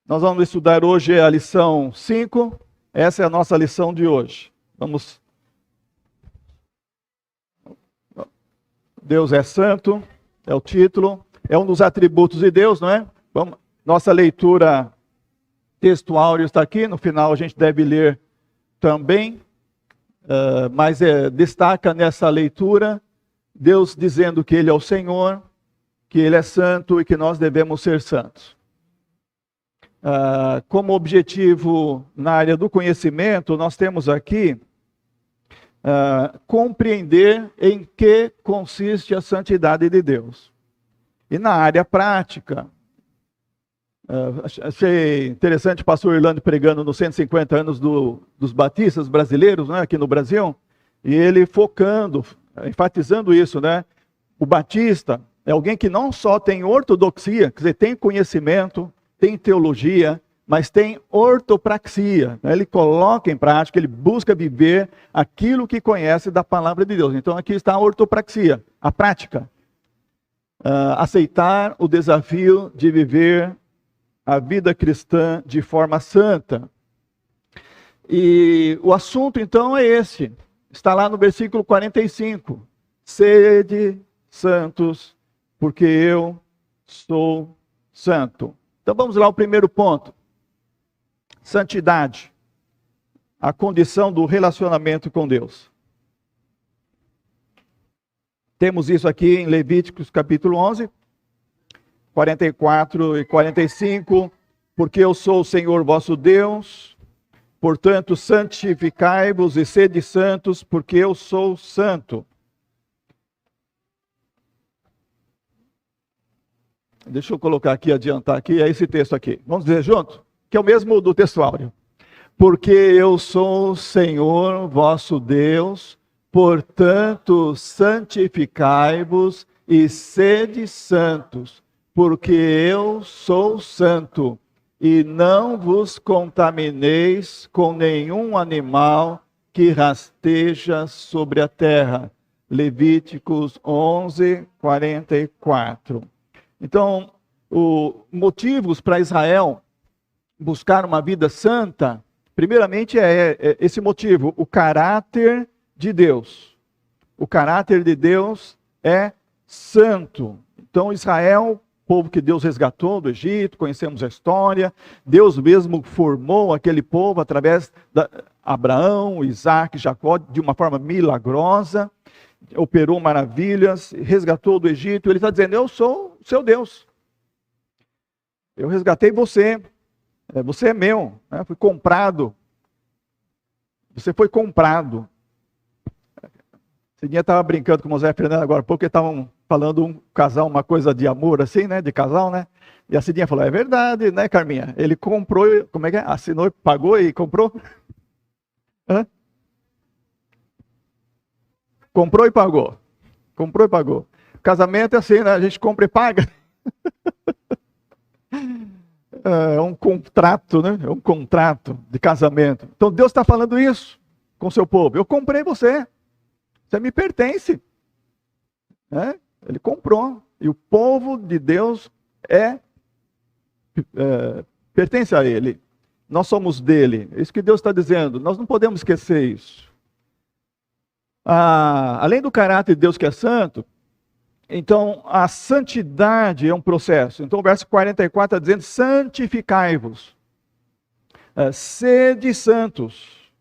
Nós vamos estudar hoje a lição 5. Essa é a nossa lição de hoje. Vamos. Deus é santo, é o título. É um dos atributos de Deus, não é? Nossa leitura textual está aqui. No final a gente deve ler também. Mas destaca nessa leitura Deus dizendo que Ele é o Senhor, que Ele é santo e que nós devemos ser santos. Como objetivo na área do conhecimento, nós temos aqui compreender em que consiste a santidade de Deus. E na área prática, achei interessante o pastor Orlando pregando nos 150 anos dos batistas brasileiros, né, aqui no Brasil, e ele focando, enfatizando isso, né? O batista é alguém que não só tem ortodoxia, quer dizer, tem conhecimento, tem teologia, mas tem ortopraxia. Né? Ele coloca em prática, ele busca viver aquilo que conhece da palavra de Deus. Então aqui está a ortopraxia, a prática. Aceitar o desafio de viver a vida cristã de forma santa. E o assunto então é esse. Está lá no versículo 45. Sede santos, porque eu sou santo. Então vamos lá ao primeiro ponto. Santidade. A condição do relacionamento com Deus. Temos isso aqui em Levíticos capítulo 11, 44 e 45. Porque eu sou o Senhor vosso Deus, portanto santificai-vos e sede santos, porque eu sou santo. Deixa eu colocar aqui, adiantar aqui, é esse texto aqui. Vamos dizer junto? Que é o mesmo do texto áureo. Porque eu sou o Senhor vosso Deus, portanto santificai-vos e sede santos, porque eu sou santo, e não vos contamineis com nenhum animal que rasteja sobre a terra. Levíticos 11, 44. Então, motivos para Israel buscar uma vida santa, primeiramente é esse motivo, o caráter de Deus. O caráter de Deus é santo. Então, Israel, povo que Deus resgatou do Egito, conhecemos a história, Deus mesmo formou aquele povo através de Abraão, Isaac, Jacó, de uma forma milagrosa, operou maravilhas, resgatou do Egito. Ele está dizendo, eu sou o seu Deus. Eu resgatei você. Você é meu. Né? Fui comprado. Você foi comprado. Cidinha estava brincando com o José Fernando agora há pouco, porque estavam falando um casal, uma coisa de amor assim, né? De casal, né? E a Cidinha falou, é verdade, né, Carminha? Ele comprou, como é que é? Assinou, pagou e comprou? Hã? Comprou e pagou. Comprou e pagou. Casamento é assim, né? A gente compra e paga. É um contrato, né? É um contrato de casamento. Então Deus está falando isso com o seu povo. Eu comprei você. Você me pertence. Né? Ele comprou. E o povo de Deus pertence a Ele. Nós somos dele. É isso que Deus está dizendo. Nós não podemos esquecer isso. Além do caráter de Deus que é santo, então a santidade é um processo. Então o verso 44 está dizendo, santificai-vos, sede santos.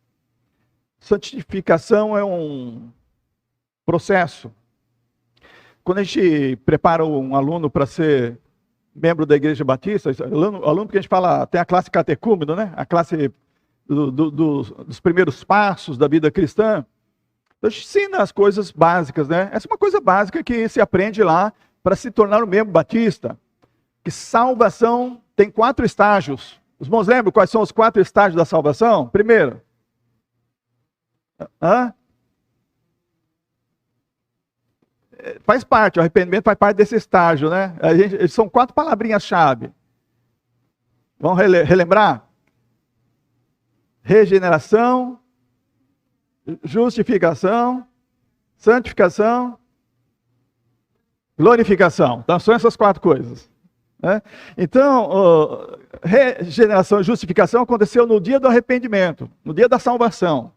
Santificação é um processo. Quando a gente prepara um aluno para ser membro da Igreja Batista, aluno que a gente fala, tem a classe catecúmeno, né? A classe dos primeiros passos da vida cristã. Então, a gente ensina as coisas básicas, né? Essa é uma coisa básica que se aprende lá para se tornar um membro batista. Que salvação tem 4 estágios. Os irmãos lembram quais são os 4 estágios da salvação? Primeiro. Faz parte, o arrependimento faz parte desse estágio, né? São 4 palavrinhas-chave. Vamos relembrar? Regeneração, justificação, santificação, glorificação. Então são essas 4 coisas. né? Então, regeneração e justificação aconteceu no dia do arrependimento, no dia da salvação.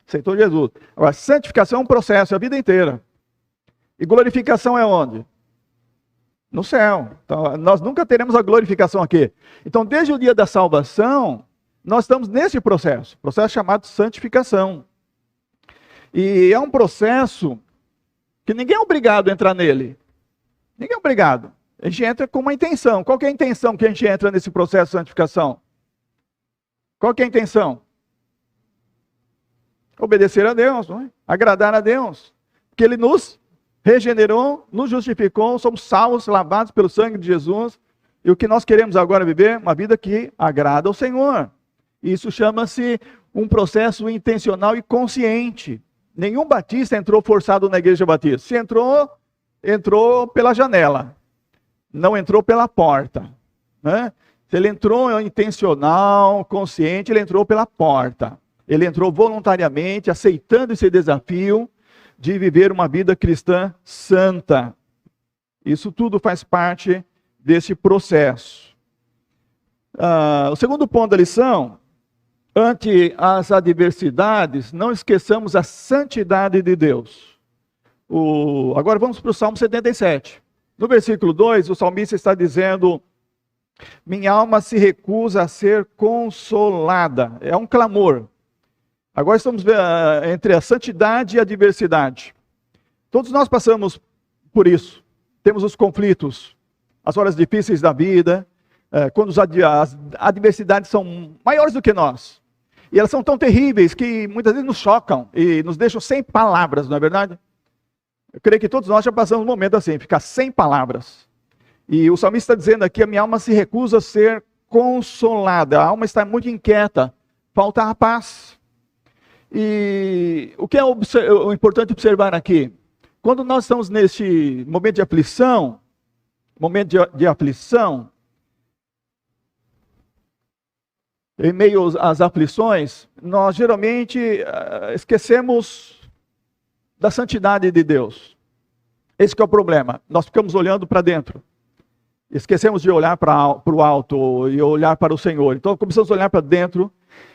Aceitou Jesus. Agora, santificação é um processo, é a vida inteira. E glorificação é onde? No céu. Então, nós nunca teremos a glorificação aqui. Então, desde o dia da salvação, nós estamos nesse processo chamado santificação. E é um processo que ninguém é obrigado a entrar nele. Ninguém é obrigado. A gente entra com uma intenção. Qual que é a intenção que a gente entra nesse processo de santificação? Qual que é a intenção? Obedecer a Deus, não é? Agradar a Deus. Porque Ele nos regenerou, nos justificou, somos salvos, lavados pelo sangue de Jesus. E o que nós queremos agora viver? Uma vida que agrada ao Senhor. Isso chama-se um processo intencional e consciente. Nenhum batista entrou forçado na igreja batista. Se entrou, entrou pela janela. Não entrou pela porta, né? Se ele entrou intencional, consciente, ele entrou pela porta. Ele entrou voluntariamente, aceitando esse desafio de viver uma vida cristã santa. Isso tudo faz parte desse processo. O segundo ponto da lição: ante as adversidades, não esqueçamos a santidade de Deus. Agora vamos para o Salmo 77. No versículo 2, o salmista está dizendo: minha alma se recusa a ser consolada. É um clamor. Agora estamos entre a santidade e a adversidade. Todos nós passamos por isso. Temos os conflitos, as horas difíceis da vida, quando as adversidades são maiores do que nós. E elas são tão terríveis que muitas vezes nos chocam e nos deixam sem palavras, não é verdade? Eu creio que todos nós já passamos um momento assim, ficar sem palavras. E o salmista está dizendo aqui: a minha alma se recusa a ser consolada. A alma está muito inquieta, falta a paz. E o que é importante observar aqui? Quando nós estamos neste momento de aflição, em meio às aflições, nós geralmente esquecemos da santidade de Deus. Esse que é o problema. Nós ficamos olhando para dentro. Esquecemos de olhar para o alto e olhar para o Senhor. Então começamos a olhar para dentro.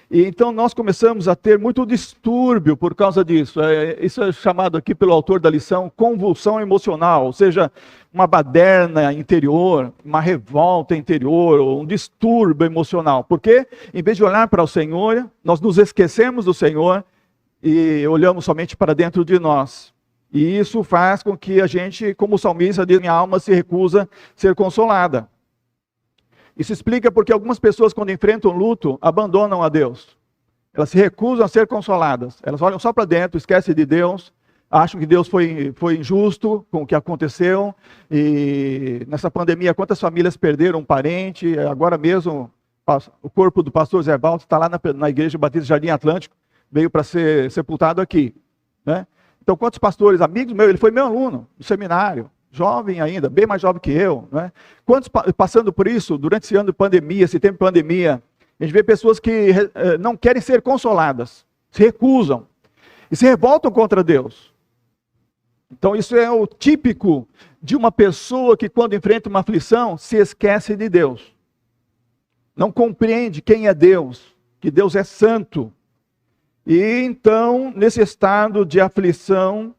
E então nós começamos a ter muito distúrbio por causa disso. Isso é chamado aqui pelo autor da lição convulsão emocional, ou seja, uma baderna interior, uma revolta interior, um distúrbio emocional. Porque em vez de olhar para o Senhor, nós nos esquecemos do Senhor e olhamos somente para dentro de nós. E isso faz com que a gente, como o salmista diz, minha alma se recusa a ser consolada. Isso explica porque algumas pessoas, quando enfrentam luto, abandonam a Deus. Elas se recusam a ser consoladas. Elas olham só para dentro, esquecem de Deus, acham que Deus foi injusto com o que aconteceu. E nessa pandemia, quantas famílias perderam um parente? Agora mesmo, o corpo do pastor Zé Baldo está lá na Igreja Batista Jardim Atlântico, veio para ser sepultado aqui, né? Então, quantos pastores, amigos meus, ele foi meu aluno no seminário, jovem ainda, bem mais jovem que eu, né? Quantos passando por isso, durante esse ano de pandemia, esse tempo de pandemia, a gente vê pessoas que não querem ser consoladas, se recusam e se revoltam contra Deus. Então, isso é o típico de uma pessoa que, quando enfrenta uma aflição, se esquece de Deus. Não compreende quem é Deus, que Deus é santo. E então, nesse estado de aflição,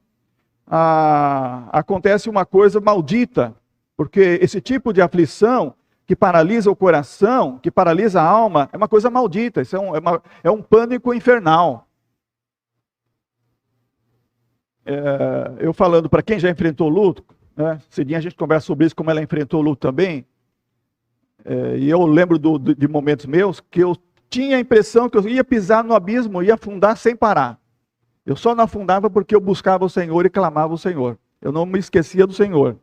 acontece uma coisa maldita, porque esse tipo de aflição que paralisa o coração, que paralisa a alma, é uma coisa maldita, isso é um pânico infernal. Eu falando para quem já enfrentou luto, né, Cidinha, a gente conversa sobre isso, como ela enfrentou luto também, e eu lembro de momentos meus que eu tinha a impressão que eu ia pisar no abismo, ia afundar sem parar. Eu só não afundava porque eu buscava o Senhor e clamava o Senhor. Eu não me esquecia do Senhor.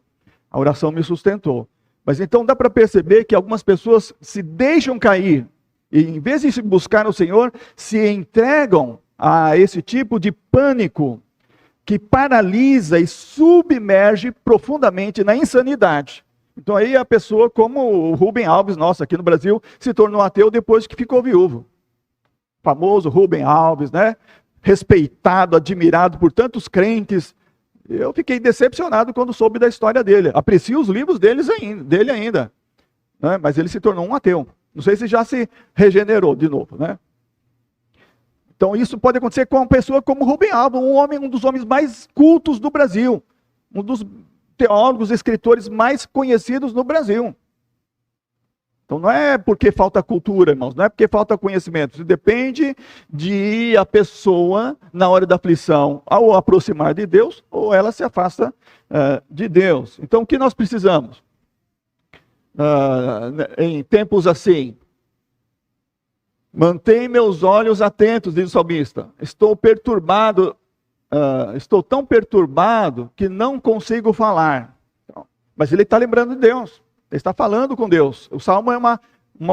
A oração me sustentou. Mas então dá para perceber que algumas pessoas se deixam cair. E em vez de buscar o Senhor, se entregam a esse tipo de pânico que paralisa e submerge profundamente na insanidade. Então aí a pessoa, como o Rubem Alves, nosso aqui no Brasil, se tornou ateu depois que ficou viúvo. O famoso Rubem Alves, né? Respeitado, admirado por tantos crentes. Eu fiquei decepcionado quando soube da história dele. Aprecio os livros dele ainda. né? Mas ele se tornou um ateu. Não sei se já se regenerou de novo, né? Então isso pode acontecer com uma pessoa como Rubem Alves, um dos homens mais cultos do Brasil, um dos teólogos, escritores mais conhecidos no Brasil. Então não é porque falta cultura, irmãos, não é porque falta conhecimento. Isso depende de a pessoa, na hora da aflição, ao aproximar de Deus, ou ela se afasta de Deus. Então o que nós precisamos? Em tempos assim, mantém meus olhos atentos, diz o salmista. Estou perturbado, estou tão perturbado que não consigo falar. Então, mas ele está lembrando de Deus. Ele está falando com Deus. O salmo é uma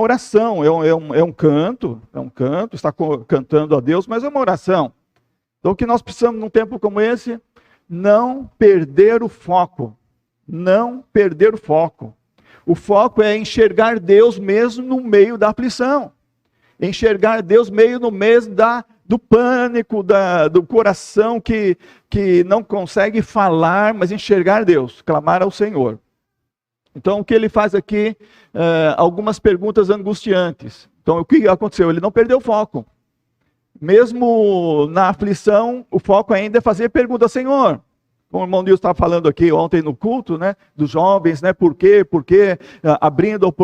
oração, é um canto, está cantando a Deus, mas é uma oração. Então o que nós precisamos num tempo como esse? Não perder o foco. Não perder o foco. O foco é enxergar Deus mesmo no meio da aflição. Enxergar Deus no meio do pânico, do coração que não consegue falar, mas enxergar Deus, clamar ao Senhor. Então, o que ele faz aqui, algumas perguntas angustiantes. Então, o que aconteceu? Ele não perdeu o foco. Mesmo na aflição, o foco ainda é fazer perguntas, Senhor. Como o irmão Nilson estava falando aqui ontem no culto, né, dos jovens, né, por quê, abrindo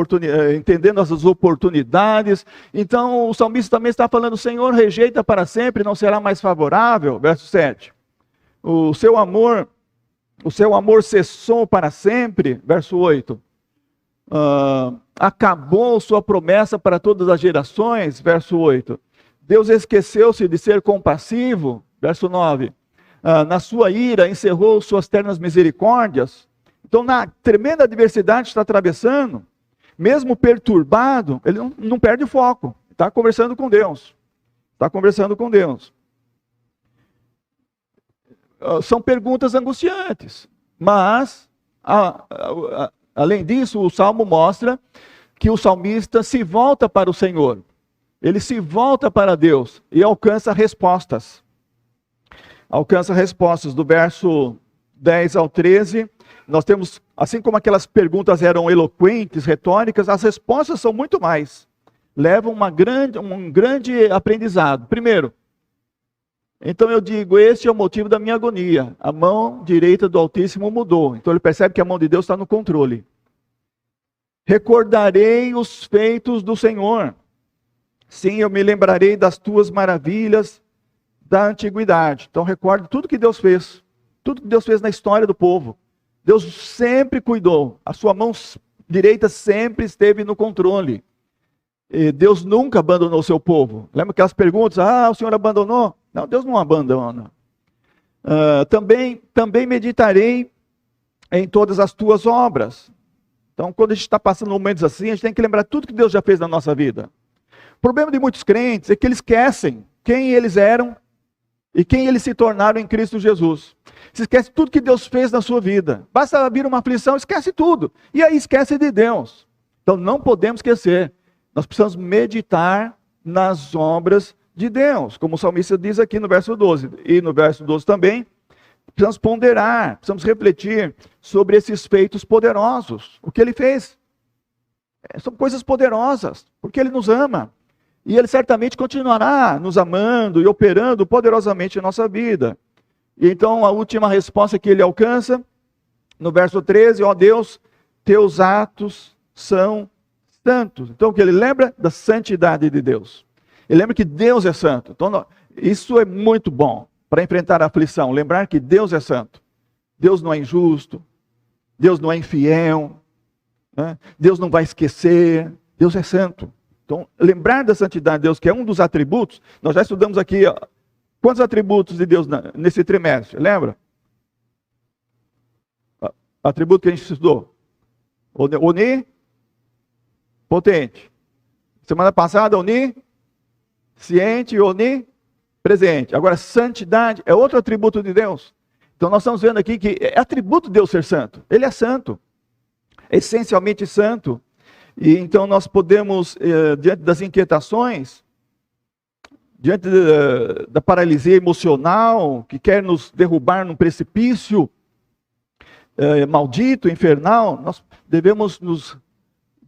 entendendo as oportunidades. Então, o salmista também está falando, Senhor, rejeita para sempre, não será mais favorável. Verso 7. O seu amor cessou para sempre, verso 8. Acabou sua promessa para todas as gerações, verso 8. Deus esqueceu-se de ser compassivo, verso 9. Na sua ira encerrou suas ternas misericórdias. Então, na tremenda adversidade que está atravessando, mesmo perturbado, ele não perde o foco. Está conversando com Deus. Está conversando com Deus. São perguntas angustiantes, mas, além disso, o Salmo mostra que o salmista se volta para o Senhor, ele se volta para Deus e alcança respostas. Alcança respostas, do verso 10 ao 13, nós temos, assim como aquelas perguntas eram eloquentes, retóricas, as respostas são muito mais, levam um grande aprendizado. Primeiro, então eu digo, este é o motivo da minha agonia. A mão direita do Altíssimo mudou. Então ele percebe que a mão de Deus está no controle. Recordarei os feitos do Senhor. Sim, eu me lembrarei das tuas maravilhas da antiguidade. Então recorde tudo que Deus fez. Tudo que Deus fez na história do povo. Deus sempre cuidou. A sua mão direita sempre esteve no controle. E Deus nunca abandonou o seu povo. Lembra aquelas perguntas? O Senhor abandonou? Não, Deus não abandona. Também meditarei em todas as tuas obras. Então, quando a gente está passando momentos assim, a gente tem que lembrar tudo que Deus já fez na nossa vida. O problema de muitos crentes é que eles esquecem quem eles eram e quem eles se tornaram em Cristo Jesus. Se esquece tudo que Deus fez na sua vida. Basta vir uma aflição, esquece tudo. E aí esquece de Deus. Então, não podemos esquecer. Nós precisamos meditar nas obras de Deus, como o salmista diz aqui no verso 12. E no verso 12 também, precisamos ponderar, precisamos refletir sobre esses feitos poderosos. O que ele fez? São coisas poderosas, porque ele nos ama. E ele certamente continuará nos amando e operando poderosamente em nossa vida. E então a última resposta que ele alcança, no verso 13, ó Deus, teus atos são santos. Então o que ele lembra? Da santidade de Deus. Ele lembra que Deus é santo. Então isso é muito bom para enfrentar a aflição. Lembrar que Deus é santo. Deus não é injusto. Deus não é infiel. Né? Deus não vai esquecer. Deus é santo. Então lembrar da santidade de Deus, que é um dos atributos. Nós já estudamos aqui quantos atributos de Deus nesse trimestre. Lembra? Atributo que a gente estudou. Onipotente. Semana passada, onisciente e onipresente. Agora, santidade é outro atributo de Deus. Então, nós estamos vendo aqui que é atributo de Deus ser santo. Ele é santo. Essencialmente santo. E então nós podemos, diante das inquietações, diante da paralisia emocional, que quer nos derrubar num precipício maldito, infernal, nós devemos nos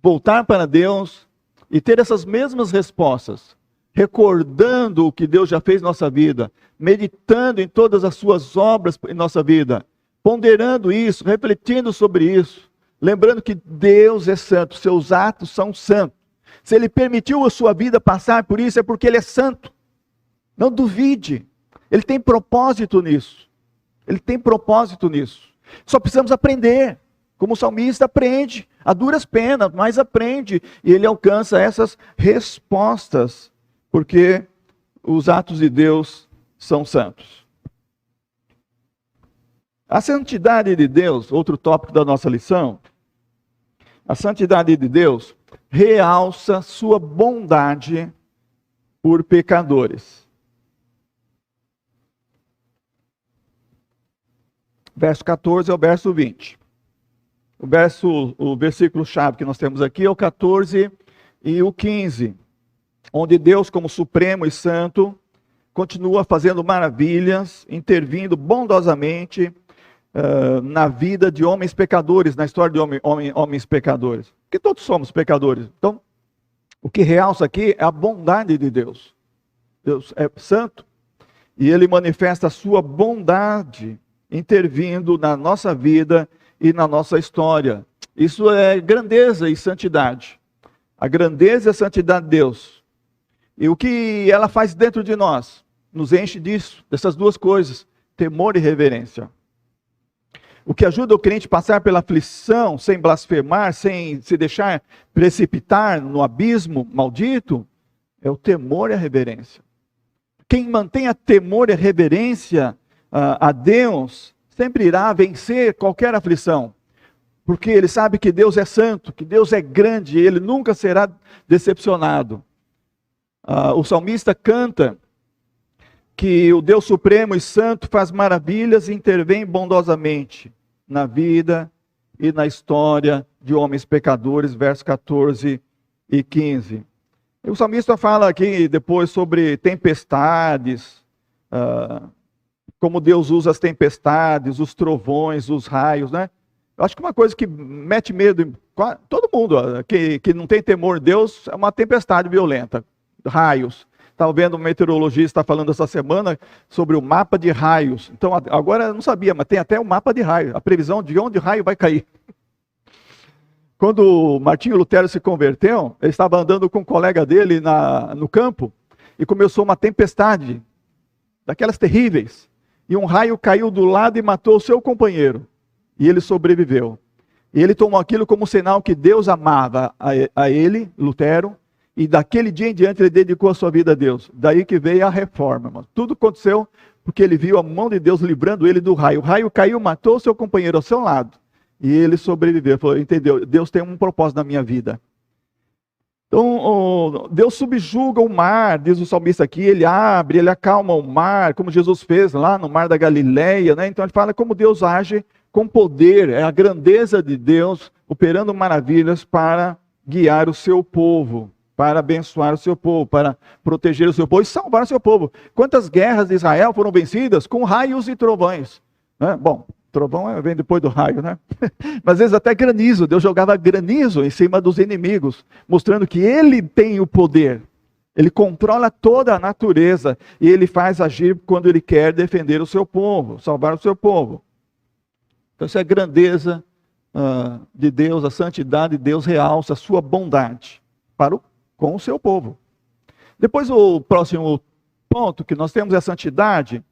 voltar para Deus e ter essas mesmas respostas, recordando o que Deus já fez em nossa vida, meditando em todas as suas obras em nossa vida, ponderando isso, refletindo sobre isso, lembrando que Deus é santo, seus atos são santos. Se Ele permitiu a sua vida passar por isso, é porque Ele é santo. Não duvide. Ele tem propósito nisso. Ele tem propósito nisso. Só precisamos aprender. Como o salmista aprende, a duras penas, mas aprende. E ele alcança essas respostas. Porque os atos de Deus são santos. A santidade de Deus, outro tópico da nossa lição. A santidade de Deus realça sua bondade por pecadores. Verso 14 ao verso 20. O versículo-chave que nós temos aqui é o 14 e o 15. Onde Deus, como supremo e santo, continua fazendo maravilhas, intervindo bondosamente na vida de homens pecadores, na história de homens pecadores. Porque todos somos pecadores. Então, o que realça aqui é a bondade de Deus. Deus é santo e Ele manifesta a sua bondade intervindo na nossa vida e na nossa história. Isso é grandeza e santidade. A grandeza e a santidade de Deus. E o que ela faz dentro de nós? Nos enche disso, dessas duas coisas, temor e reverência. O que ajuda o crente a passar pela aflição, sem blasfemar, sem se deixar precipitar no abismo maldito, é o temor e a reverência. Quem mantém a temor e a reverência a Deus, sempre irá vencer qualquer aflição. Porque ele sabe que Deus é santo, que Deus é grande, e ele nunca será decepcionado. O salmista canta que o Deus supremo e santo faz maravilhas e intervém bondosamente na vida e na história de homens pecadores, versos 14 e 15. E o salmista fala aqui depois sobre tempestades, como Deus usa as tempestades, os trovões, os raios, né? Eu acho que uma coisa que mete medo em todo mundo que não tem temor de Deus é uma tempestade violenta, raios. Estava vendo um meteorologista falando essa semana sobre o mapa de raios. Então, agora eu não sabia, mas tem até o mapa de raios, a previsão de onde o raio vai cair. Quando o Martinho Lutero se converteu, ele estava andando com um colega dele no campo e começou uma tempestade, daquelas terríveis. E um raio caiu do lado e matou o seu companheiro. E ele sobreviveu. E ele tomou aquilo como sinal que Deus amava a ele, Lutero, e daquele dia em diante ele dedicou a sua vida a Deus. Daí que veio a reforma, irmão. Tudo aconteceu porque ele viu a mão de Deus livrando ele do raio. O raio caiu, matou o seu companheiro ao seu lado. E ele sobreviveu. Falou, entendeu? Deus tem um propósito na minha vida. Então, Deus subjuga o mar, diz o salmista aqui, ele abre, ele acalma o mar, como Jesus fez lá no mar da Galileia, né? Então ele fala como Deus age com poder, é a grandeza de Deus operando maravilhas para guiar o seu povo, para abençoar o seu povo, para proteger o seu povo e salvar o seu povo. Quantas guerras de Israel foram vencidas com raios e trovões? Né? Bom, trovão vem depois do raio, né? Mas às vezes até granizo, Deus jogava granizo em cima dos inimigos, mostrando que Ele tem o poder. Ele controla toda a natureza e Ele faz agir quando Ele quer defender o seu povo, salvar o seu povo. Então essa é a grandeza de Deus, a santidade de Deus realça a sua bondade com o seu povo. Depois o próximo ponto que nós temos é a santidade,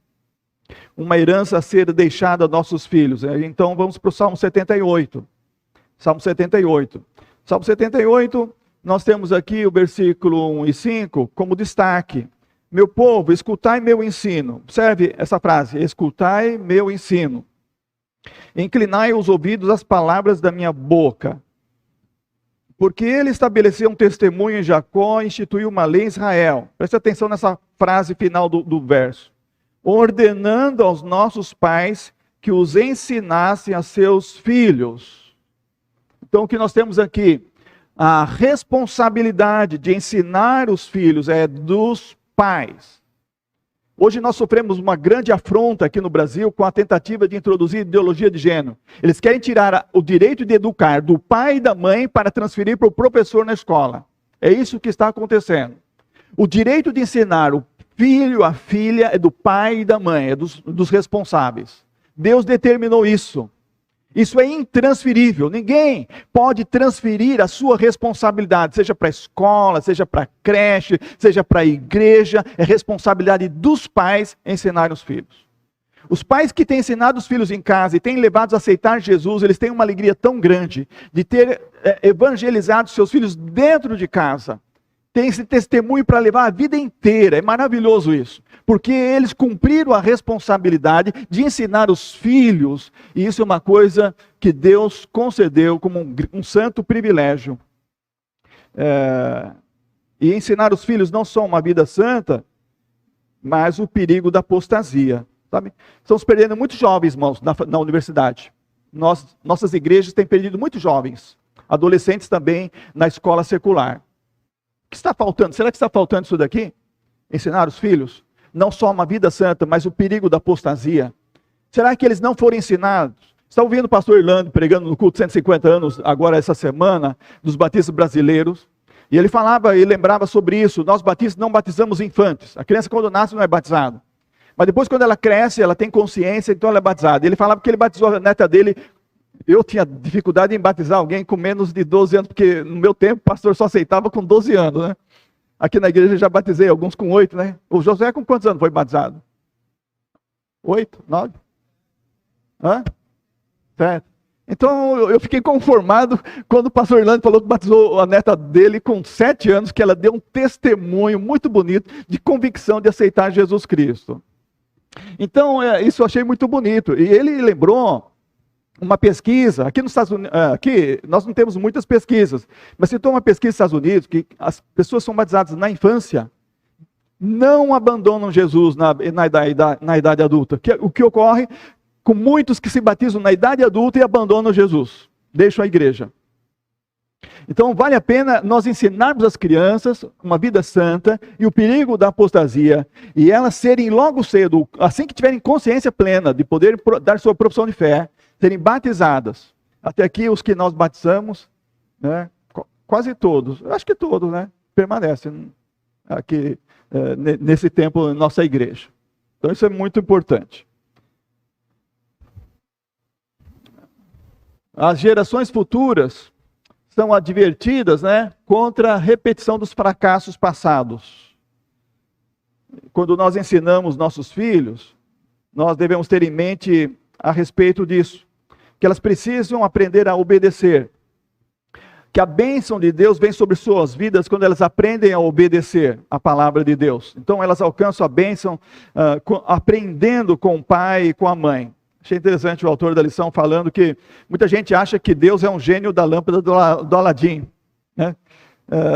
uma herança a ser deixada a nossos filhos. Então vamos para o Salmo 78. Salmo 78. Salmo 78, nós temos aqui o versículo 1 e 5 como destaque. Meu povo, escutai meu ensino. Observe essa frase, escutai meu ensino. Inclinai os ouvidos às palavras da minha boca. Porque ele estabeleceu um testemunho em Jacó e instituiu uma lei em Israel. Preste atenção nessa frase final do verso. Ordenando aos nossos pais que os ensinassem a seus filhos. Então o que nós temos aqui? A responsabilidade de ensinar os filhos é dos pais. Hoje nós sofremos uma grande afronta aqui no Brasil com a tentativa de introduzir ideologia de gênero. Eles querem tirar o direito de educar do pai e da mãe para transferir para o professor na escola. É isso que está acontecendo. O direito de ensinar o filho, a filha, é do pai e da mãe, é dos responsáveis. Deus determinou isso. Isso é intransferível. Ninguém pode transferir a sua responsabilidade, seja para a escola, seja para a creche, seja para a igreja. É responsabilidade dos pais ensinarem os filhos. Os pais que têm ensinado os filhos em casa e têm levados a aceitar Jesus, eles têm uma alegria tão grande de ter evangelizado seus filhos dentro de casa. Tem esse testemunho para levar a vida inteira. É maravilhoso isso. Porque eles cumpriram a responsabilidade de ensinar os filhos. E isso é uma coisa que Deus concedeu como um santo privilégio. E ensinar os filhos não só uma vida santa, mas o perigo da apostasia. Sabe? Estamos perdendo muitos jovens, irmãos, na universidade. Nossas igrejas têm perdido muitos jovens. Adolescentes também na escola secular. O que está faltando? Será que está faltando isso daqui? Ensinar os filhos? Não só uma vida santa, mas o perigo da apostasia. Será que eles não foram ensinados? Está ouvindo o pastor Irlando pregando no culto 150 anos, agora essa semana, dos batistas brasileiros. E ele falava e lembrava sobre isso. Nós batistas não batizamos infantes. A criança quando nasce não é batizada. Mas depois quando ela cresce, ela tem consciência, então ela é batizada. Ele falava que ele batizou a neta dele. Eu tinha dificuldade em batizar alguém com menos de 12 anos, porque no meu tempo o pastor só aceitava com 12 anos, né? Aqui na igreja eu já batizei alguns com 8, né? O José com quantos anos foi batizado? 8? 9? Hã? Certo. Então eu fiquei conformado quando o pastor Orlando falou que batizou a neta dele com 7 anos, que ela deu um testemunho muito bonito de convicção de aceitar Jesus Cristo. Então isso eu achei muito bonito. E ele lembrou uma pesquisa, aqui nos Estados Unidos, aqui nós não temos muitas pesquisas, mas citou uma pesquisa nos Estados Unidos, que as pessoas são batizadas na infância, não abandonam Jesus na idade adulta. O que ocorre com muitos que se batizam na idade adulta e abandonam Jesus, deixam a igreja. Então vale a pena nós ensinarmos as crianças uma vida santa e o perigo da apostasia, e elas serem logo cedo, assim que tiverem consciência plena de poder dar sua profissão de fé, serem batizadas. Até aqui os que nós batizamos, né, quase todos, eu acho que todos, né, permanecem aqui nesse tempo na nossa igreja. Então isso é muito importante. As gerações futuras são advertidas, né, contra a repetição dos fracassos passados. Quando nós ensinamos nossos filhos, nós devemos ter em mente a respeito disso, que elas precisam aprender a obedecer, que a bênção de Deus vem sobre suas vidas quando elas aprendem a obedecer a palavra de Deus. Então elas alcançam a bênção aprendendo com o pai e com a mãe. Achei interessante o autor da lição falando que muita gente acha que Deus é um gênio da lâmpada do Aladim, né?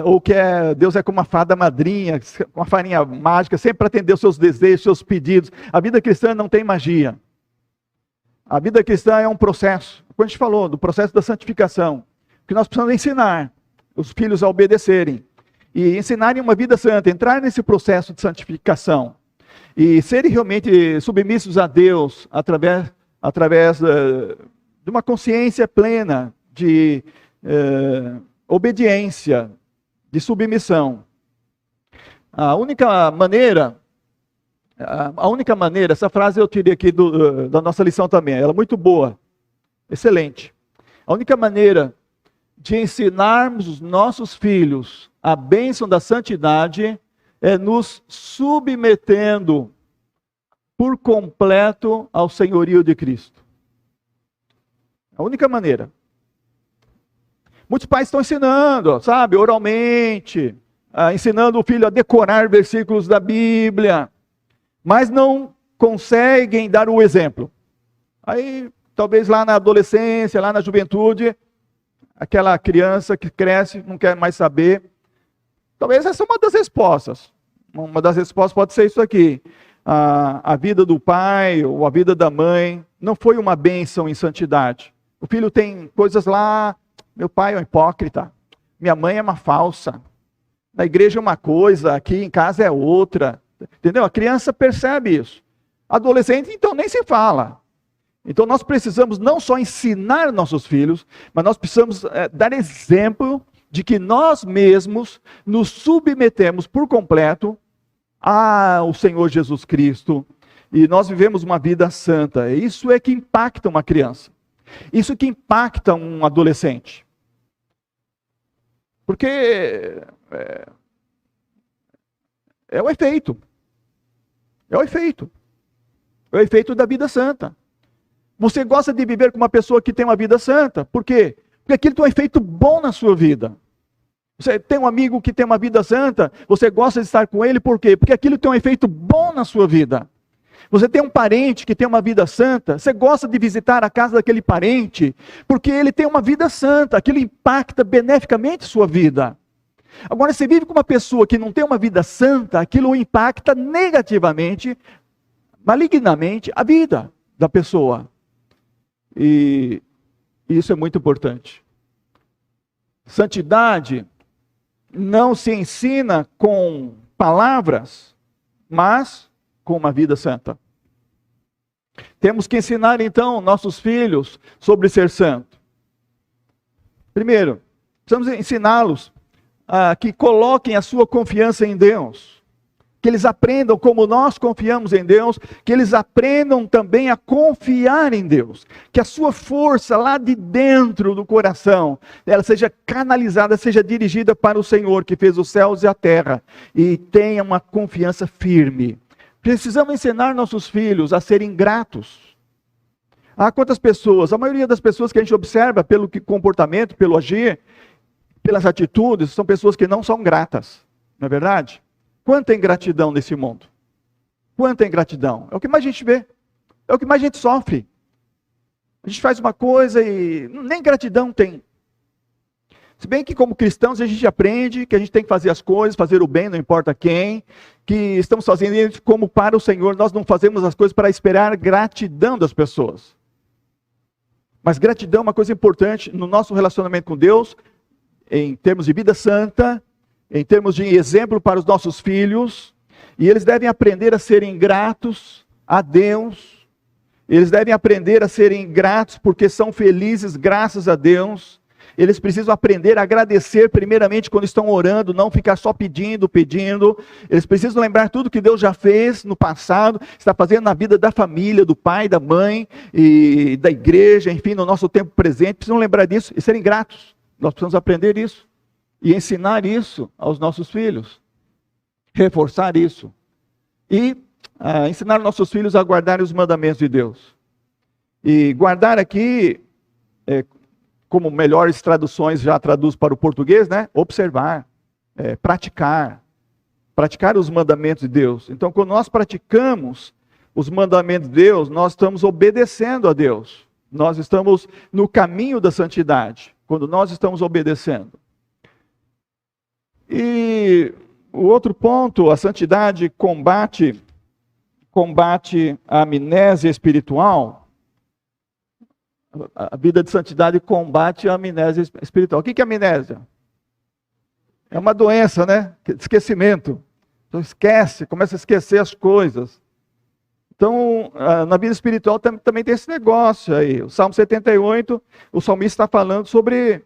Ou que Deus é como uma fada madrinha, uma farinha mágica, sempre para atender os seus desejos, seus pedidos. A vida cristã não tem magia. A vida cristã é um processo. Quando a gente falou do processo da santificação, que nós precisamos ensinar os filhos a obedecerem e ensinarem uma vida santa, entrar nesse processo de santificação e serem realmente submissos a Deus através de uma consciência plena de obediência, de submissão. A única maneira, essa frase eu tirei aqui da nossa lição também, ela é muito boa, excelente. A única maneira de ensinarmos os nossos filhos a bênção da santidade é nos submetendo por completo ao senhorio de Cristo. A única maneira. Muitos pais estão ensinando, sabe, oralmente, ensinando o filho a decorar versículos da Bíblia, mas não conseguem dar o exemplo. Aí, talvez lá na adolescência, lá na juventude, aquela criança que cresce, não quer mais saber. Talvez essa é uma das respostas. Uma das respostas pode ser isso aqui. A vida do pai ou a vida da mãe não foi uma bênção em santidade. O filho tem coisas lá, meu pai é um hipócrita, minha mãe é uma falsa, na igreja é uma coisa, aqui em casa é outra. Entendeu? A criança percebe isso. Adolescente, então, nem se fala. Então, nós precisamos não só ensinar nossos filhos, mas nós precisamos dar exemplo de que nós mesmos nos submetemos por completo ao Senhor Jesus Cristo. E nós vivemos uma vida santa. Isso é que impacta uma criança. Isso que impacta um adolescente. Porque é o efeito. É o efeito. É o efeito da vida santa. Você gosta de viver com uma pessoa que tem uma vida santa. Por quê? Porque aquilo tem um efeito bom na sua vida. Você tem um amigo que tem uma vida santa, você gosta de estar com ele, por quê? Porque aquilo tem um efeito bom na sua vida. Você tem um parente que tem uma vida santa, você gosta de visitar a casa daquele parente, porque ele tem uma vida santa, aquilo impacta beneficamente sua vida. Agora, você vive com uma pessoa que não tem uma vida santa, aquilo impacta negativamente, malignamente, a vida da pessoa. E isso é muito importante. Santidade não se ensina com palavras, mas com uma vida santa. Temos que ensinar então nossos filhos sobre ser santo. Primeiro, precisamos ensiná-los a que coloquem a sua confiança em Deus. Que eles aprendam como nós confiamos em Deus, que eles aprendam também a confiar em Deus. Que a sua força lá de dentro do coração, ela seja canalizada, seja dirigida para o Senhor que fez os céus e a terra. E tenha uma confiança firme. Precisamos ensinar nossos filhos a serem gratos. Há quantas pessoas, a maioria das pessoas que a gente observa pelo comportamento, pelo agir, pelas atitudes, são pessoas que não são gratas. Não é verdade? Quanta ingratidão nesse mundo. Quanta ingratidão. É o que mais a gente vê. É o que mais a gente sofre. A gente faz uma coisa e nem gratidão tem. Se bem que como cristãos a gente aprende que a gente tem que fazer as coisas, fazer o bem, não importa quem, que estamos fazendo isso como para o Senhor, nós não fazemos as coisas para esperar gratidão das pessoas. Mas gratidão é uma coisa importante no nosso relacionamento com Deus, em termos de vida santa, em termos de exemplo para os nossos filhos, e eles devem aprender a serem gratos a Deus, eles devem aprender a serem gratos porque são felizes graças a Deus. Eles precisam aprender a agradecer primeiramente quando estão orando, não ficar só pedindo. Eles precisam lembrar tudo que Deus já fez no passado, está fazendo na vida da família, do pai, da mãe, e da igreja, enfim, no nosso tempo presente. Precisam lembrar disso e serem gratos. Nós precisamos aprender isso e ensinar isso aos nossos filhos. Reforçar isso. E ensinar nossos filhos a guardarem os mandamentos de Deus. E guardar aqui como melhores traduções já traduz para o português, né? Observar, praticar os mandamentos de Deus. Então, quando nós praticamos os mandamentos de Deus, nós estamos obedecendo a Deus. Nós estamos no caminho da santidade, quando nós estamos obedecendo. E o outro ponto, a santidade combate a amnésia espiritual. A vida de santidade combate a amnésia espiritual. O que é amnésia? É uma doença, né? Esquecimento. Então esquece, começa a esquecer as coisas. Então, na vida espiritual também tem esse negócio aí. O Salmo 78, o salmista está falando sobre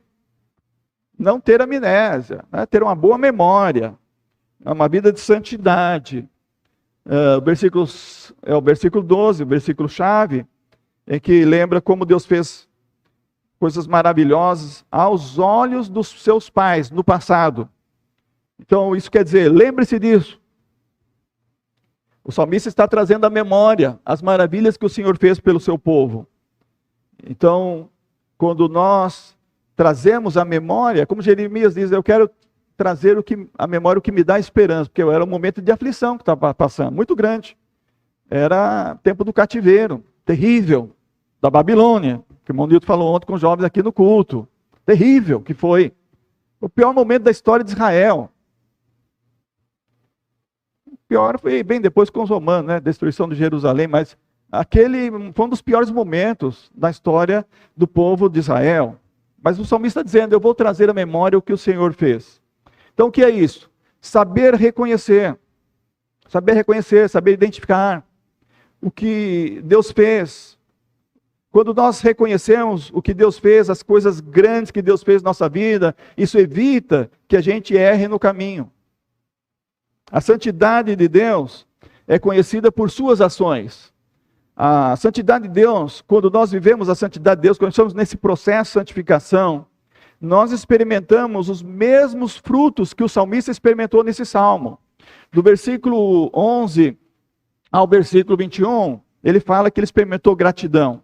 não ter amnésia, né? Ter uma boa memória, uma vida de santidade. O versículo 12, o versículo-chave, em que lembra como Deus fez coisas maravilhosas aos olhos dos seus pais no passado. Então, isso quer dizer, lembre-se disso. O salmista está trazendo à memória as maravilhas que o Senhor fez pelo seu povo. Então, quando nós trazemos à memória, como Jeremias diz, eu quero trazer à memória o que me dá esperança, porque era um momento de aflição que estava passando, muito grande. Era tempo do cativeiro, terrível, da Babilônia, que o irmão Nilton falou ontem com os jovens aqui no culto. Terrível que foi. O pior momento da história de Israel. O pior foi bem depois com os romanos, né? Destruição de Jerusalém, mas aquele foi um dos piores momentos da história do povo de Israel. Mas o salmista está dizendo, eu vou trazer à memória o que o Senhor fez. Então o que é isso? Saber reconhecer Saber reconhecer, saber identificar o que Deus fez. Quando nós reconhecemos o que Deus fez, as coisas grandes que Deus fez na nossa vida, isso evita que a gente erre no caminho. A santidade de Deus é conhecida por suas ações. A santidade de Deus, quando nós vivemos a santidade de Deus, quando estamos nesse processo de santificação, nós experimentamos os mesmos frutos que o salmista experimentou nesse salmo. Do versículo 11 ao versículo 21, ele fala que ele experimentou gratidão.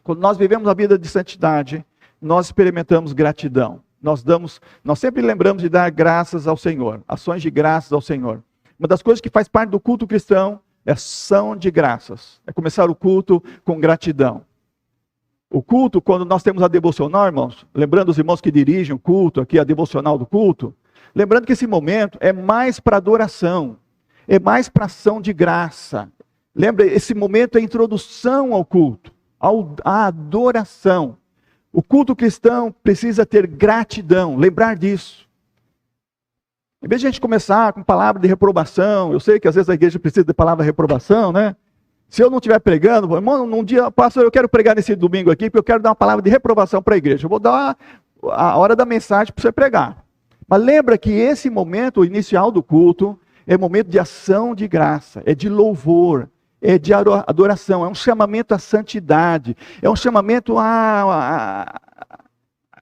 Quando nós vivemos a vida de santidade, nós experimentamos gratidão. Nós sempre lembramos de dar graças ao Senhor, ações de graças ao Senhor. Uma das coisas que faz parte do culto cristão é ação de graças. É começar o culto com gratidão. O culto, quando nós temos a devocional, irmãos, lembrando os irmãos que dirigem o culto, aqui a devocional do culto, lembrando que esse momento é mais para adoração, é mais para ação de graça. Lembra, esse momento é a introdução ao culto, à adoração. O culto cristão precisa ter gratidão, lembrar disso. Em vez de a gente começar com palavra de reprovação, eu sei que às vezes a igreja precisa de palavra de reprovação, né? Se eu não estiver pregando, irmão, num dia, pastor, eu quero pregar nesse domingo aqui, porque eu quero dar uma palavra de reprovação para a igreja. Eu vou dar a hora da mensagem para você pregar. Mas lembra que esse momento inicial do culto é momento de ação de graça, é de louvor, é de adoração, é um chamamento à santidade, é um chamamento a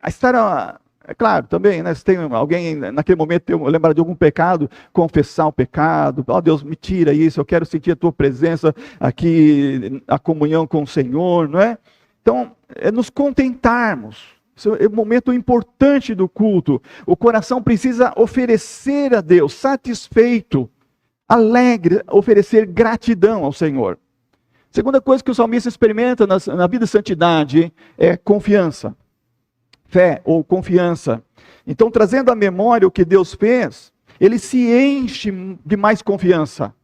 estar... É claro, também, né, se tem alguém naquele momento lembrar de algum pecado, confessar o pecado, ó Deus, me tira isso, eu quero sentir a tua presença aqui, a comunhão com o Senhor, não é? Então, é nos contentarmos, isso é um momento importante do culto, o coração precisa oferecer a Deus, satisfeito, alegre, oferecer gratidão ao Senhor. Segunda coisa que o salmista experimenta na vida de santidade é confiança. Fé ou confiança. Então, trazendo à memória o que Deus fez, ele se enche de mais confiança.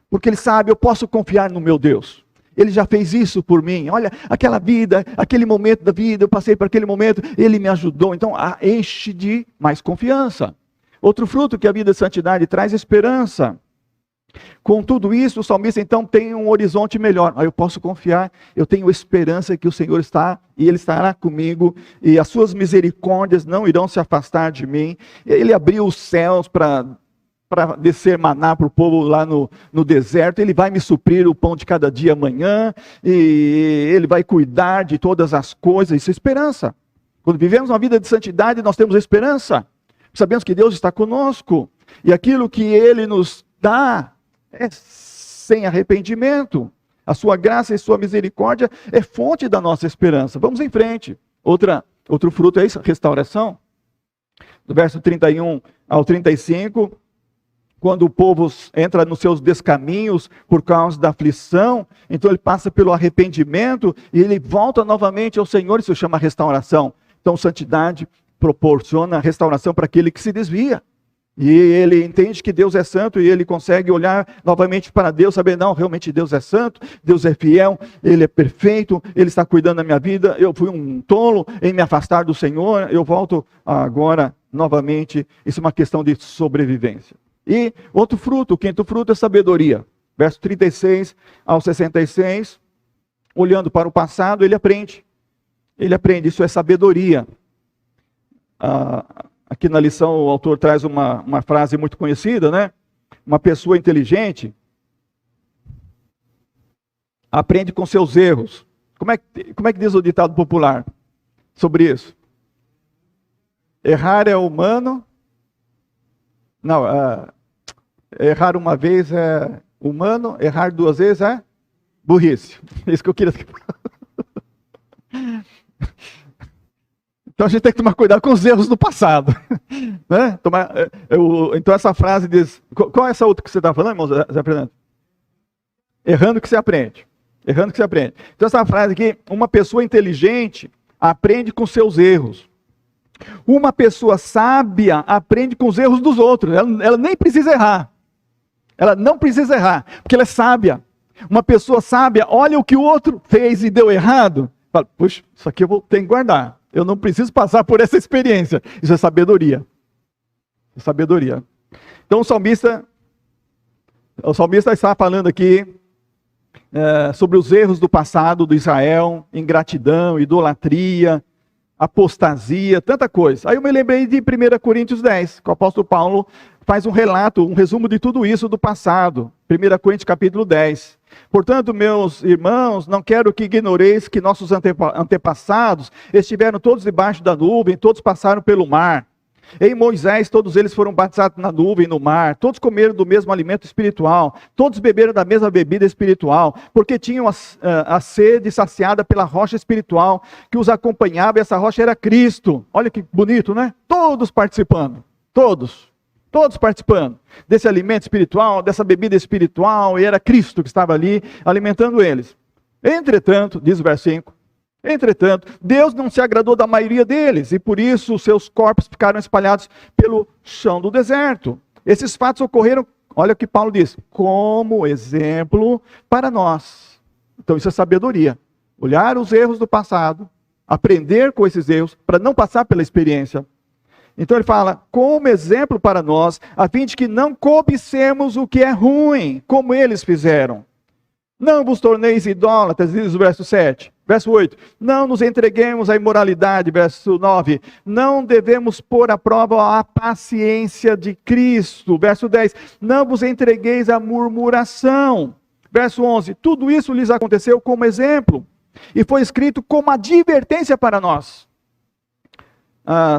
Porque ele sabe, eu posso confiar no meu Deus. Ele já fez isso por mim. Olha, aquela vida, aquele momento da vida, eu passei por aquele momento, ele me ajudou. Então, enche de mais confiança. Outro fruto que a vida de santidade traz é esperança. Com tudo isso, o salmista então tem um horizonte melhor. Eu posso confiar, eu tenho esperança que o Senhor está e Ele estará comigo e as suas misericórdias não irão se afastar de mim. Ele abriu os céus para descer maná para o povo lá no deserto. Ele vai me suprir o pão de cada dia amanhã e Ele vai cuidar de todas as coisas. Isso é esperança. Quando vivemos uma vida de santidade, nós temos esperança. Sabemos que Deus está conosco e aquilo que Ele nos dá é sem arrependimento. A sua graça e sua misericórdia é fonte da nossa esperança. Vamos em frente. Outro fruto é isso, restauração. Do verso 31 ao 35, quando o povo entra nos seus descaminhos por causa da aflição, então ele passa pelo arrependimento e ele volta novamente ao Senhor, isso chama restauração. Então, santidade proporciona restauração para aquele que se desvia. E ele entende que Deus é santo e ele consegue olhar novamente para Deus, saber, não, realmente Deus é santo, Deus é fiel, Ele é perfeito, Ele está cuidando da minha vida, eu fui um tolo em me afastar do Senhor, eu volto agora novamente, isso é uma questão de sobrevivência. E outro fruto, o quinto fruto é sabedoria. Verso 36 ao 66, olhando para o passado, ele aprende, isso é sabedoria. Aqui na lição o autor traz uma frase muito conhecida, né? Uma pessoa inteligente aprende com seus erros. Como é que diz o ditado popular sobre isso? Errar é humano. Não, errar uma vez é humano, errar duas vezes é burrice. É isso que eu queria. Então a gente tem que tomar cuidado com os erros do passado. Né? Então essa frase diz... Qual é essa outra que você está falando, irmão Zé Fernando? Errando que se aprende. Errando que se aprende. Então essa frase aqui, uma pessoa inteligente aprende com seus erros. Uma pessoa sábia aprende com os erros dos outros. Ela nem precisa errar. Ela não precisa errar, porque ela é sábia. Uma pessoa sábia olha o que o outro fez e deu errado. Fala, puxa, isso aqui eu tenho que guardar. Eu não preciso passar por essa experiência. Isso é sabedoria. É sabedoria. Então o salmista O salmista está falando aqui sobre os erros do passado do Israel, ingratidão, idolatria, apostasia, tanta coisa. Aí eu me lembrei de 1 Coríntios 10, que o apóstolo Paulo faz um relato, um resumo de tudo isso do passado. 1 Coríntios capítulo 10. Portanto, meus irmãos, não quero que ignoreis que nossos antepassados estiveram todos debaixo da nuvem, todos passaram pelo mar. Em Moisés, todos eles foram batizados na nuvem e no mar, todos comeram do mesmo alimento espiritual, todos beberam da mesma bebida espiritual, porque tinham a sede saciada pela rocha espiritual que os acompanhava, e essa rocha era Cristo. Olha que bonito, né? Todos participando, todos participando desse alimento espiritual, dessa bebida espiritual, e era Cristo que estava ali alimentando eles. Entretanto, diz o verso 5, entretanto, Deus não se agradou da maioria deles, e por isso os seus corpos ficaram espalhados pelo chão do deserto. Esses fatos ocorreram, olha o que Paulo diz, como exemplo para nós. Então isso é sabedoria. Olhar os erros do passado, aprender com esses erros, para não passar pela experiência. Então ele fala, como exemplo para nós, a fim de que não cobicemos o que é ruim, como eles fizeram. Não vos torneis idólatras, diz o verso 7. Verso 8, não nos entreguemos à imoralidade, verso 9. Não devemos pôr à prova a paciência de Cristo. Verso 10, não vos entregueis à murmuração. Verso 11, tudo isso lhes aconteceu como exemplo, e foi escrito como advertência para nós.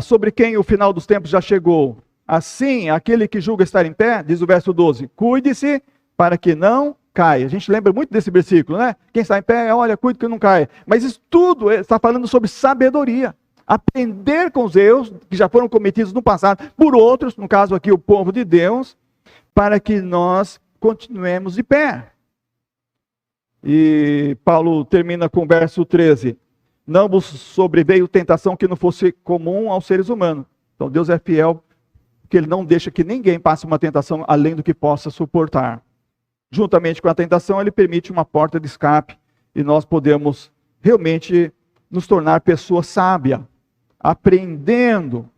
Sobre quem o final dos tempos já chegou. Assim, aquele que julga estar em pé, diz o verso 12, cuide-se para que não caia. A gente lembra muito desse versículo, né? Quem está em pé, olha, cuide que não caia. Mas isso tudo está falando sobre sabedoria. Aprender com os erros que já foram cometidos no passado por outros, no caso aqui o povo de Deus, para que nós continuemos de pé. E Paulo termina com o verso 13. Não vos sobreveio tentação que não fosse comum aos seres humanos. Então Deus é fiel, porque Ele não deixa que ninguém passe uma tentação além do que possa suportar. Juntamente com a tentação, Ele permite uma porta de escape, e nós podemos realmente nos tornar pessoa sábia, aprendendo.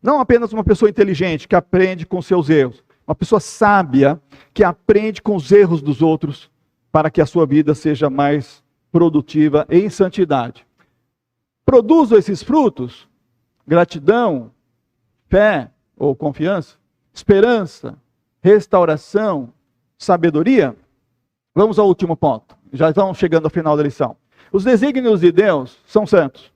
Não apenas uma pessoa inteligente que aprende com seus erros, uma pessoa sábia que aprende com os erros dos outros, para que a sua vida seja mais produtiva em santidade. Produzo esses frutos: gratidão, fé ou confiança, esperança, restauração, sabedoria. Vamos ao último ponto. Já estamos chegando ao final da lição. Os desígnios de Deus são santos.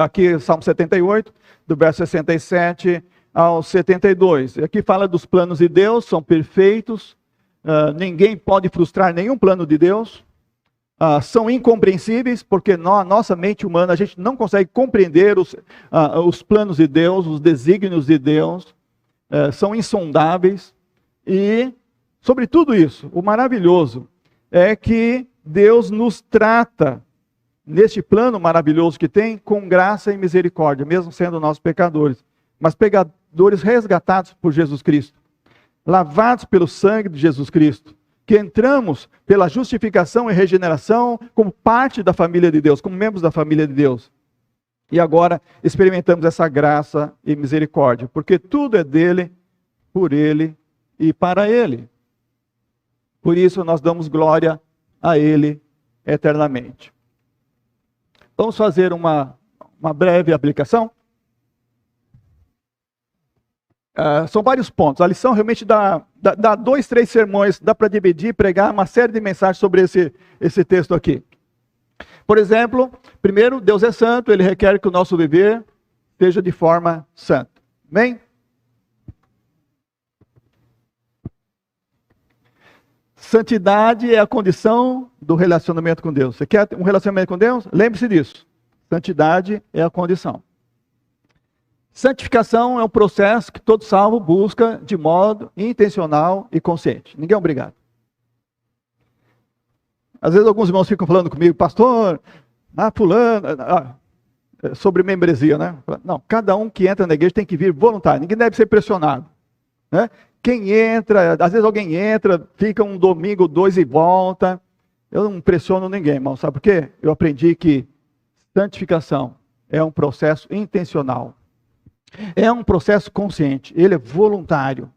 Aqui Salmo 78, do verso 67 ao 72. Aqui fala dos planos de Deus, são perfeitos. Ninguém pode frustrar nenhum plano de Deus. São incompreensíveis, porque nossa mente humana, a gente não consegue compreender os planos de Deus, os desígnios de Deus, são insondáveis. E, sobre tudo isso, o maravilhoso é que Deus nos trata, neste plano maravilhoso que tem, com graça e misericórdia, mesmo sendo nós pecadores, mas pecadores resgatados por Jesus Cristo, lavados pelo sangue de Jesus Cristo, que entramos pela justificação e regeneração como parte da família de Deus, como membros da família de Deus. E agora experimentamos essa graça e misericórdia, porque tudo é dele, por ele e para ele. Por isso nós damos glória a ele eternamente. Vamos fazer uma breve aplicação. São vários pontos. A lição realmente dá 2, 3 sermões, dá para dividir e pregar uma série de mensagens sobre esse texto aqui. Por exemplo, primeiro, Deus é santo, Ele requer que o nosso viver seja de forma santa. Amém? Santidade é a condição do relacionamento com Deus. Você quer um relacionamento com Deus? Lembre-se disso. Santidade é a condição. Santificação é um processo que todo salvo busca de modo intencional e consciente. Ninguém é obrigado. Às vezes alguns irmãos ficam falando comigo, pastor, fulano, sobre membresia, né? Não, cada um que entra na igreja tem que vir voluntário, ninguém deve ser pressionado, né? Quem entra, às vezes alguém entra, fica um domingo, 2 e volta. Eu não pressiono ninguém, irmão, sabe por quê? Eu aprendi que santificação é um processo intencional. É um processo consciente, ele é voluntário.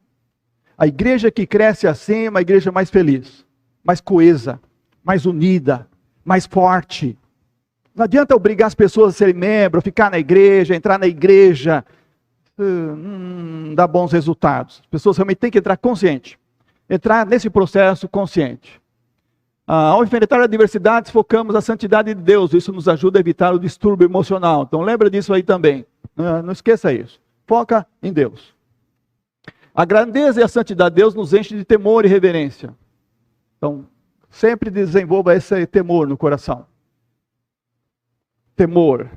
A igreja que cresce assim é uma igreja mais feliz, mais coesa, mais unida, mais forte. Não adianta obrigar as pessoas a serem membros, ficar na igreja, entrar na igreja. Não dá bons resultados. As pessoas realmente têm que entrar consciente. Entrar nesse processo consciente. Ao enfrentar adversidades, focamos na santidade de Deus. Isso nos ajuda a evitar o distúrbio emocional. Então lembra disso aí também. Não esqueça isso. Foca em Deus. A grandeza e a santidade de Deus nos enche de temor e reverência. Então, sempre desenvolva esse temor no coração. Temor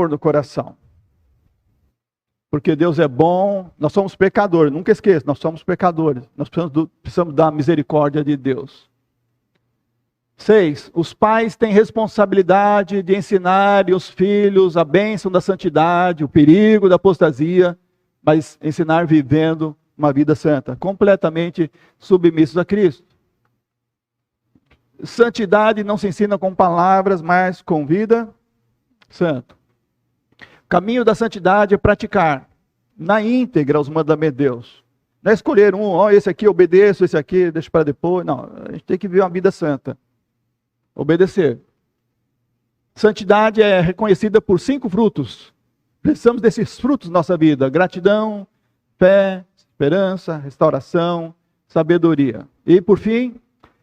no coração. Porque Deus é bom, nós somos pecadores, nunca esqueça, nós somos pecadores. Nós precisamos da misericórdia de Deus. 6. Os pais têm responsabilidade de ensinar os filhos a bênção da santidade, o perigo da apostasia, mas ensinar vivendo uma vida santa, completamente submissos a Cristo. Santidade não se ensina com palavras, mas com vida santa. O caminho da santidade é praticar na íntegra os mandamentos de Deus. Não é escolher esse aqui eu obedeço, esse aqui deixo para depois. Não, a gente tem que viver uma vida santa. Obedecer. Santidade é reconhecida por 5 frutos. Precisamos desses frutos na nossa vida: gratidão, fé, esperança, restauração, sabedoria. E por fim,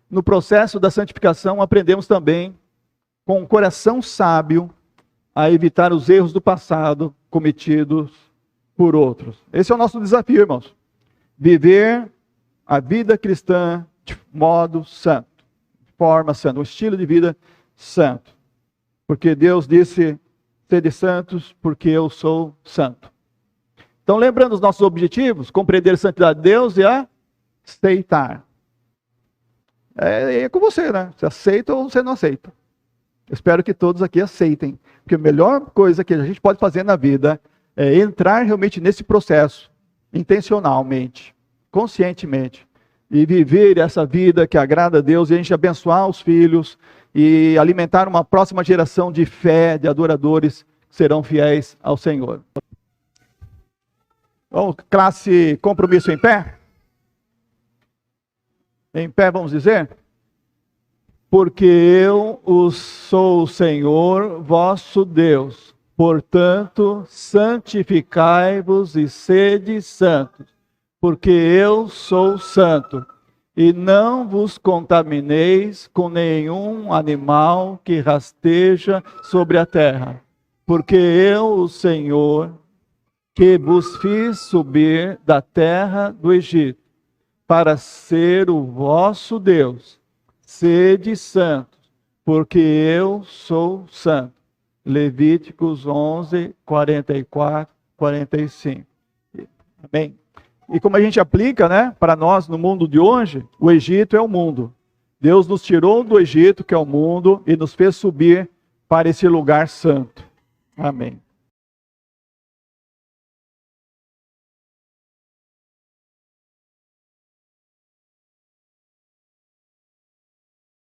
no processo da santificação, aprendemos também, com um coração sábio, a evitar os erros do passado cometidos por outros. Esse é o nosso desafio, irmãos. Viver a vida cristã de modo santo, de forma santa, um estilo de vida santo. Porque Deus disse: sede santos, porque eu sou santo. Então, lembrando os nossos objetivos: compreender a santidade de Deus e aceitar. É com você, né? Você aceita ou você não aceita? Eu espero que todos aqui aceitem. Porque a melhor coisa que a gente pode fazer na vida é entrar realmente nesse processo, intencionalmente, conscientemente, e viver essa vida que agrada a Deus, e a gente abençoar os filhos, e alimentar uma próxima geração de fé, de adoradores que serão fiéis ao Senhor. Vamos, classe compromisso em pé? Em pé, vamos dizer? Porque eu sou o Senhor, vosso Deus. Portanto, santificai-vos e sede santos, porque eu sou santo. E não vos contamineis com nenhum animal que rasteja sobre a terra. Porque eu, o Senhor, que vos fiz subir da terra do Egito, para ser o vosso Deus. Sede santos, porque eu sou santo. Levíticos 11, 44, 45. Amém? E como a gente aplica, né, para nós no mundo de hoje, o Egito é o mundo. Deus nos tirou do Egito, que é o mundo, e nos fez subir para esse lugar santo. Amém.